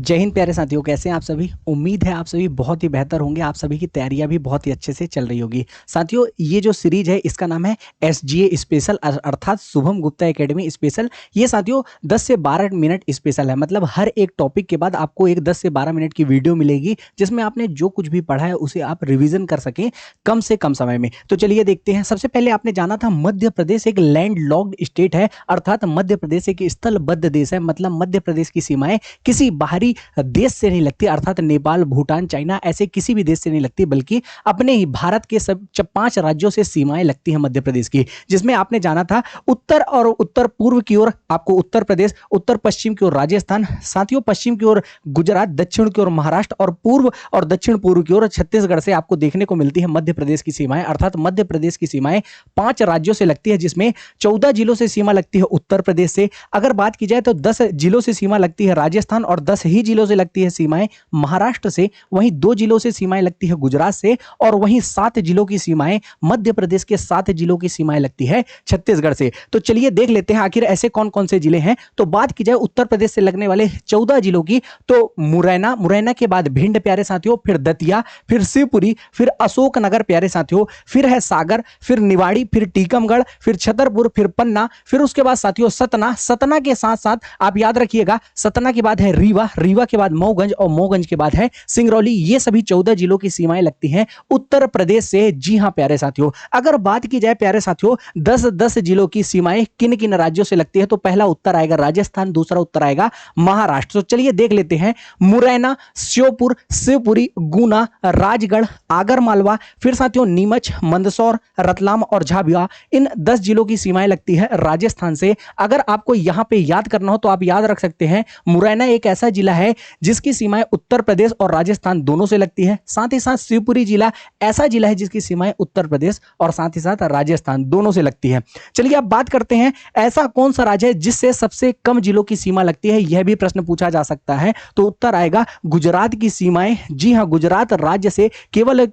जय हिंद प्यारे साथियों, कैसे हैं आप सभी। उम्मीद है आप सभी बहुत ही बेहतर होंगे। आप सभी की तैयारियां भी बहुत ही अच्छे से चल रही होगी। साथियों, ये जो सीरीज है इसका नाम है SGA स्पेशल अर्थात शुभम गुप्ता एकेडमी स्पेशल। ये साथियों 10 से 12 मिनट स्पेशल है, मतलब हर एक टॉपिक के बाद आपको एक 10 से 12 मिनट की वीडियो मिलेगी जिसमें आपने जो कुछ भी पढ़ा है उसे आप रिविजन कर सकें कम से कम समय में। तो चलिए देखते हैं। सबसे पहले आपने जाना था मध्य प्रदेश एक लैंड लॉक्ड स्टेट है, अर्थात मध्य प्रदेश एक स्थलबद्ध देश है। मतलब मध्य प्रदेश की सीमाएं किसी बाहरी देश से नहीं लगती, अर्थात नेपाल, भूटान, चाइना ऐसे किसी भी देश से नहीं लगती, बल्कि अपने ही भारत के सब 5 राज्यों से सीमाएं लगती हैं मध्य प्रदेश की। जिसमें आपने जाना था उत्तर और उत्तर पूर्व की ओर आपको उत्तर प्रदेश, उत्तर पश्चिम की ओर राजस्थान, साथियों पश्चिम की ओर गुजरात, दक्षिण की ओर महाराष्ट्र और पूर्व और दक्षिण पूर्व की ओर छत्तीसगढ़ से आपको देखने को मिलती है मध्य प्रदेश की सीमाएं। अर्थात मध्य प्रदेश की सीमाएं 5 राज्यों से लगती है, जिसमें 14 जिलों से सीमा लगती है उत्तर प्रदेश से। अगर बात की जाए तो 10 जिलों से सीमा लगती है राजस्थान और 10 ही जिलों से लगती है सीमाएं महाराष्ट्र से। वहीं 2 जिलों से सीमाएं लगती है गुजरात से और वहीं 7 जिलों की सीमाएं मध्य प्रदेश के 7 जिलों की सीमाएं लगती है छत्तीसगढ़ से। तो चलिए देख लेते हैं आखिर ऐसे कौन कौन से जिले हैं। तो बात की जाए उत्तर प्रदेश से लगने वाले 14 जिलों की, तो मुरैना, मुरैना के बाद भिंड प्यारे साथियों, फिर दतिया, फिर शिवपुरी, फिर अशोकनगर प्यारे साथियों, फिर है सागर, फिर निवाड़ी, फिर टीकमगढ़, फिर छतरपुर, फिर पन्ना, फिर उसके बाद साथियों सतना। सतना के साथ साथ आप याद रखिएगा सतना के बाद है रीवा, रीवा के बाद मऊगंज और मऊगंज के बाद है सिंगरौली। ये सभी 14 जिलों की सीमाएं लगती हैं उत्तर प्रदेश से। जी हां प्यारे साथियों, अगर बात की जाए प्यारे साथियों 10-10 जिलों की सीमाएं किन किन राज्यों से लगती है, तो पहला उत्तर आएगा राजस्थान, दूसरा उत्तर आएगा महाराष्ट्र। तो चलिए देख लेते हैं। मुरैना, श्योपुर, शिवपुरी, गुना, राजगढ़, आगर मालवा, फिर साथियों नीमच, मंदसौर, रतलाम और झाबुआ, इन 10 जिलों की सीमाएं लगती है राजस्थान से। अगर आपको यहां पे याद करना हो तो आप याद रख सकते हैं मुरैना एक ऐसा जिला है जिसकी सीमाएं उत्तर प्रदेश और राजस्थान दोनों से लगती है। साथ ही साथ शिवपुरी जिला ऐसा जिला है जिसकी सीमाएं उत्तर प्रदेश और साथ ही साथ राजस्थान दोनों से लगती है। चलिए अब बात करते हैं ऐसा कौन सा राज्य है जिससे सबसे कम जिलों की सीमा लगती है, यह भी प्रश्न पूछा जा सकता है। तो उत्तर आएगा गुजरात की सीमाएं। जी हां, गुजरात राज्य से केवल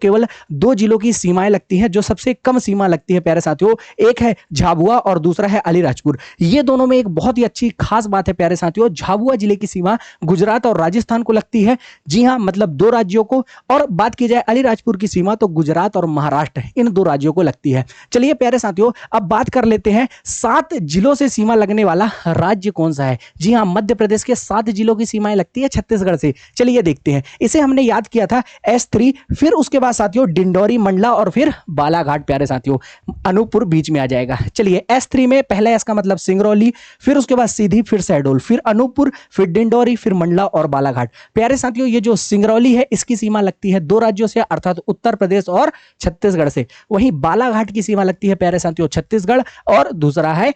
2 जिलों की सीमाएं लगती हैं जो सबसे कम सीमा लगती है प्यारे साथियों। एक है झाबुआ और दूसरा है अलीराजपुर। ये दोनों में एक बहुत ही अच्छी खास बात है प्यारे साथियों, झाबुआ जिले की सीमा गुजरात और राजस्थान को लगती है। जी हां, मतलब 2 राज्यों को। और बात की जाए अलीराजपुर की सीमा तो गुजरात और महाराष्ट्र इन 2 राज्यों को लगती है। चलिए प्यारे साथियों अब बात कर लेते हैं 7 जिलों से सीमा लगने वाला राज्य कौन सा है। जी हां, मध्य प्रदेश के 7 जिलों की सीमाएं लगती है छत्तीसगढ़ से। चलिए देखते हैं। इसे हमने याद किया था S3, फिर उसके बाद साथियों डिंडौरी, मंडला और फिर बालाघाट प्यारे साथियों, अनूपपुर बीच में आ जाएगा। चलिए S3 में पहला S का मतलब सिंगरौली, फिर उसके बाद सीधी, फिर शहडोल, फिर अनूपपुर, फिर डिंडौरी, फिर मंडला और बालाघाट। प्यारे साथियों ये जो सिंगरौली है इसकी सीमा लगती है 2 राज्यों से, अर्थात उत्तर प्रदेश और छत्तीसगढ़ से। वहीं बालाघाट की सीमा लगती है प्यारे साथियों छत्तीसगढ़ और दूसरा है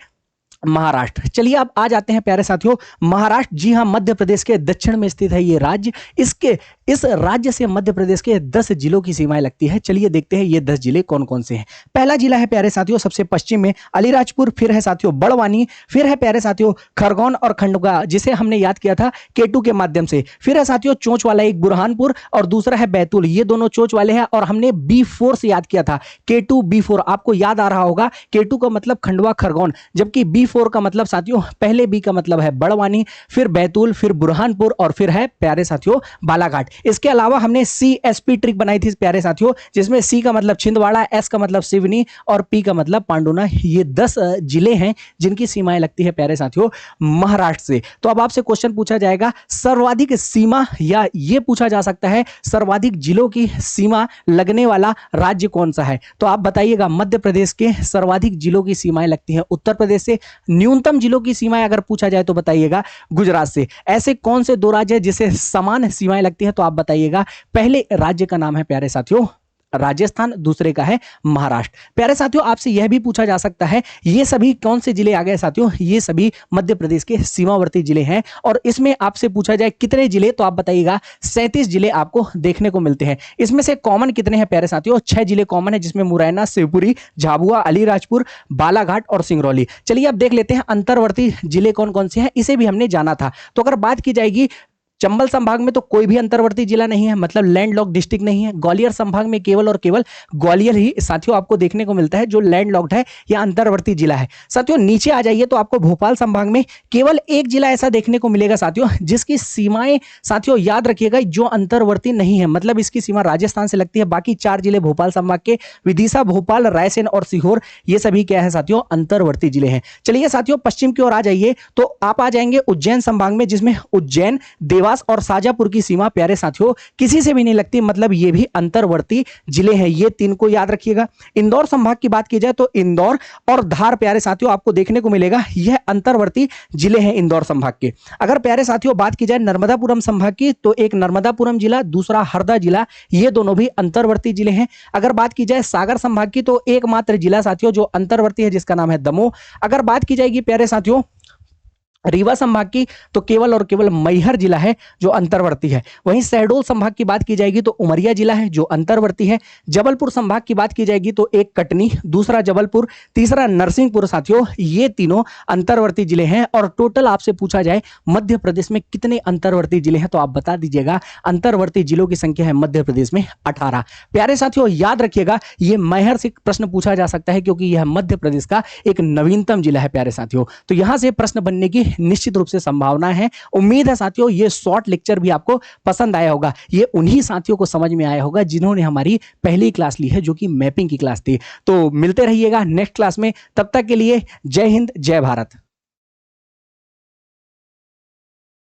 महाराष्ट्र। चलिए अब आ जाते हैं प्यारे साथियों महाराष्ट्र। जी हां, मध्य प्रदेश के दक्षिण में स्थित है ये राज्य। इस राज्य से मध्य प्रदेश के 10 जिलों की सीमाएं लगती है। चलिए देखते हैं ये 10 जिले कौन कौन से हैं। पहला जिला है प्यारे साथियों सबसे पश्चिम में अलीराजपुर, फिर है साथियों बड़वानी, फिर है प्यारे साथियों खरगोन और खंडवा जिसे हमने याद किया था केटू के माध्यम से, फिर है साथियों चोंच वाला एक बुरहानपुर और दूसरा है बैतूल। ये दोनों चोंच वाले हैं और हमने B4 से याद किया था, केटू B4 आपको याद आ रहा होगा। केटू का मतलब खंडवा खरगोन, जबकि B4 का मतलब साथियों पहले B का मतलब है बड़वानी, फिर बैतूल, फिर बुरहानपुर और फिर है प्यारे साथियों बालाघाट। इसके अलावा हमने CSP ट्रिक बनाई थी प्यारे साथियों, जिसमें C का मतलब छिंदवाड़ा, S का मतलब सिवनी और P का मतलब पांडुना। ये 10 जिले हैं जिनकी सीमाएं लगती है प्यारे साथियों महाराष्ट्र से। तो अब आपसे क्वेश्चन पूछा जाएगा सर्वाधिक सीमा, या ये पूछा जा सकता है सर्वाधिक जिलों की सीमा लगने वाला राज्य कौन सा है। तो आप बताइएगा मध्य प्रदेश के सर्वाधिक जिलों की सीमाएं लगती हैं उत्तर प्रदेश से। न्यूनतम जिलों की सीमाएं अगर पूछा जाए तो बताइएगा गुजरात से। ऐसे कौन से 2 राज्य हैं जिसे समान सीमाएं लगती हैं, तो आप बताइएगा। पहले राज्य का नाम है प्यारे साथियों राजस्थान, दूसरे का है महाराष्ट्र। प्यारे साथियों आपसे यह भी पूछा जा सकता है ये सभी कौन से जिले आ गए साथियों, ये सभी मध्य प्रदेश के सीमावर्ती जिले हैं। और इसमें आपसे पूछा जाए कितने जिले, तो आप बताइएगा 37 जिले आपको देखने को मिलते हैं। इसमें से कॉमन कितने हैं प्यारे साथियों, 6 जिले कॉमन है, जिसमें मुरैना, शिवपुरी, झाबुआ, अलीराजपुर, बालाघाट और सिंगरौली। चलिए अब देख लेते हैं अंतर्वर्ती जिले कौन कौन से हैं, इसे भी हमने जाना था। तो अगर बात की जाएगी चंबल संभाग में तो कोई भी अंतर्वर्ती जिला नहीं है, मतलब लैंडलॉक्ड डिस्ट्रिक्ट नहीं है। ग्वालियर संभाग में केवल और केवल ग्वालियर ही साथियों आपको देखने को मिलता है जो लैंडलॉक्ड है या अंतर्वर्ती जिला है। साथियों नीचे आ जाइए तो आपको भोपाल संभाग में केवल एक जिला ऐसा देखने को मिलेगा साथियों जिसकी सीमाएं साथियों याद रखिएगा जो अंतर्वर्ती नहीं है, मतलब इसकी सीमा राजस्थान से लगती है। बाकी 4 जिले भोपाल संभाग के विदिशा, भोपाल, रायसेन और सीहोर ये सभी क्या है साथियों अंतर्वर्ती जिले हैं। चलिए साथियों पश्चिम की ओर आ जाइए तो आप आ जाएंगे उज्जैन संभाग में, जिसमें उज्जैन, देवास और शाजापुर की सीमा प्यारे साथियों किसी से भी नहीं लगती, मतलब ये भी अंतर्वर्ती जिले हैं। ये 3 को याद रखिएगा। इंदौर संभाग की बात की जाए तो इंदौर और धार प्यारे साथियों आपको देखने को मिलेगा, यह अंतर्वर्ती जिले हैं इंदौर संभाग के। अगर प्यारे साथियों बात की जाए नर्मदापुरम संभाग की तो एक नर्मदापुरम जिला, दूसरा हरदा जिला, ये दोनों भी अंतर्वर्ती जिले हैं। अगर बात की जाए सागर संभाग की तो एकमात्र जिला साथियों जो अंतर्वर्ती है जिसका नाम है दमोह। अगर बात की जाएगी प्यारे साथियों रीवा संभाग की तो केवल और केवल मैहर जिला है जो अंतर्वर्ती है। वहीं शहडोल संभाग की बात की जाएगी तो उमरिया जिला है जो अंतर्वर्ती है। जबलपुर संभाग की बात की जाएगी तो एक कटनी, दूसरा जबलपुर, तीसरा नरसिंहपुर साथियों ये तीनों अंतर्वर्ती जिले हैं। और टोटल आपसे पूछा जाए मध्य प्रदेश में कितने अंतर्वर्ती जिले हैं तो आप बता दीजिएगा। अंतर्वर्ती जिलों की संख्या है मध्य प्रदेश में 18। प्यारे साथियों याद रखिएगा ये मैहर से प्रश्न पूछा जा सकता है क्योंकि यह मध्य प्रदेश का एक नवीनतम जिला है प्यारे साथियों। तो यहां से प्रश्न बनने की निश्चित रूप से संभावना है। उम्मीद है साथियों ये शॉर्ट लेक्चर भी आपको पसंद आया होगा। ये उन्हीं साथियों को समझ में आया होगा जिन्होंने हमारी पहली क्लास ली है जो कि मैपिंग की क्लास थी। तो मिलते रहिएगा नेक्स्ट क्लास में, तब तक के लिए जय हिंद, जय भारत।